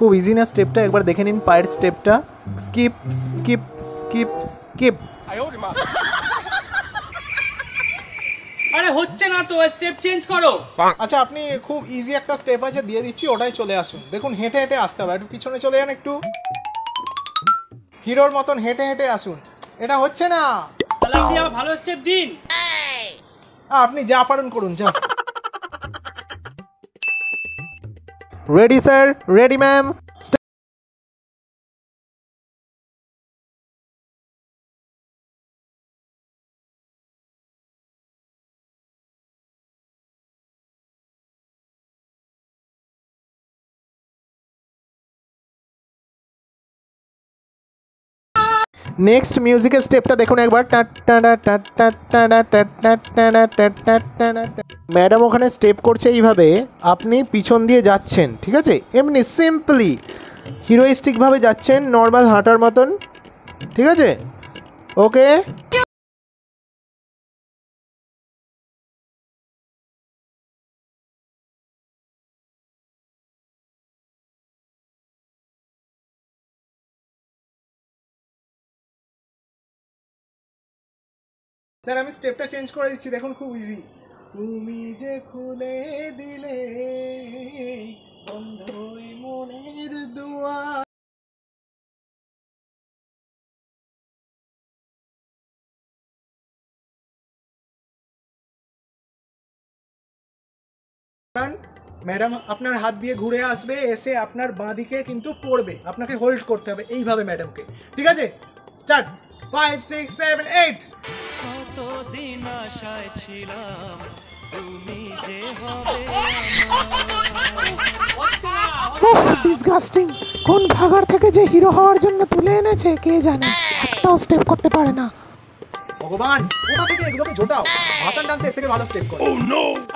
খুব ইজি না স্টেপটা, একবার দেখে নিন পায়ের স্টেপটা। Skip skip skip skip. আরে হচ্ছে না তো, স্টেপ চেঞ্জ করো। আচ্ছা আপনি খুব ইজি একটা স্টেপ আছে দিয়ে দিচ্ছি, ওটাই চলে আসুন। দেখুন হেঁটে হেঁটে আসতে হবে, একটু পিছনে চলে যান, একটু হিরোর মতন হেঁটে হেঁটে আসুন। এটা হচ্ছে না, তাহলে আপনি আবার ভালো স্টেপ দিন। আপনি যা পারেন করুন, যা। Ready sir, ready ma'am. Next মিউজিকের স্টেপটা দেখুন একবার। ম্যাডাম ওখানে স্টেপ করছে এইভাবে, আপনি পিছন দিয়ে যাচ্ছেন, ঠিক আছে? এমনি সিম্পলি হিরোইস্টিকভাবে যাচ্ছেন, নর্মাল হাঁটার মতন, ঠিক আছে? ওকে। স্যার আমি স্টেপটা চেঞ্জ করে দিচ্ছি, দেখুন খুব ইজি। তুমি যে খুলে দিলে বন্ধ মনের দুয়ার। ম্যাডাম আপনার হাত দিয়ে ঘুরে আসবে, এসে আপনার বাঁ দিকে কিন্তু পড়বে, আপনাকে হোল্ড করতে হবে এইভাবে ম্যাডামকে, ঠিক আছে? স্টার্ট। 5 6 7 8। কতদিন আশায় ছিলাম তুমি যে হবে ডিসগাস্টিং। কোন ভাগার থেকে যে হিরো হওয়ার জন্য তুলে এনেছে কে জানে, একটাও স্টেপ করতে পারে না। ভগবান, কোথা থেকে এগুলোকে জোটাও? ভাসান ডান্সে এর থেকে ভালো স্টেপ করো।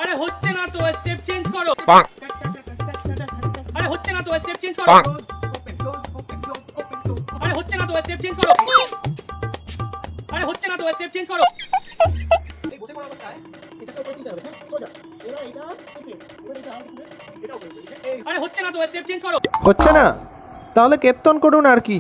আরে হচ্ছে না তো, স্টেপ চেঞ্জ করো। আরে হচ্ছে না তো, স্টেপ চেঞ্জ করো। আরে হচ্ছে না তো, স্টেপ চেঞ্জ করো। আরে হচ্ছে না তো, স্টেপ চেঞ্জ করো। এই বসে পড়া অবস্থায় এটাকে উপরে দিতে হবে, হ্যাঁ সোজা। এবার এটা নিচে, উপরে এটা এটা উপরে, এই আরে হচ্ছে না তো, স্টেপ চেঞ্জ করো। হচ্ছে না? তাহলে কেপ্তন করুন আর কি।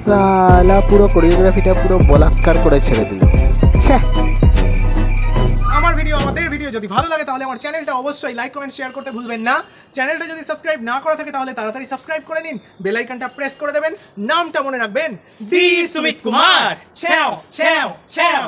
সালা পুরো কোরিওগ্রাফিটা পুরো বলাৎকার করে ছেড়ে দিল। আমার ভিডিও, আমাদের ভিডিও ভিডিও যদি ভালো লাগে তাহলে আমার চ্যানেলটা অবশ্যই লাইক কমেন্ট শেয়ার করতে ভুলবেন না। চ্যানেলটা যদি সাবস্ক্রাইব না করা থাকে তাহলে তাড়াতাড়ি সাবস্ক্রাইব করে নিন, বেল আইকনটা প্রেস করে দেবেন, নামটা মনে রাখবেন, ডি সুমিত কুমার। ছ্যাও ছ্যাও ছ্যাও।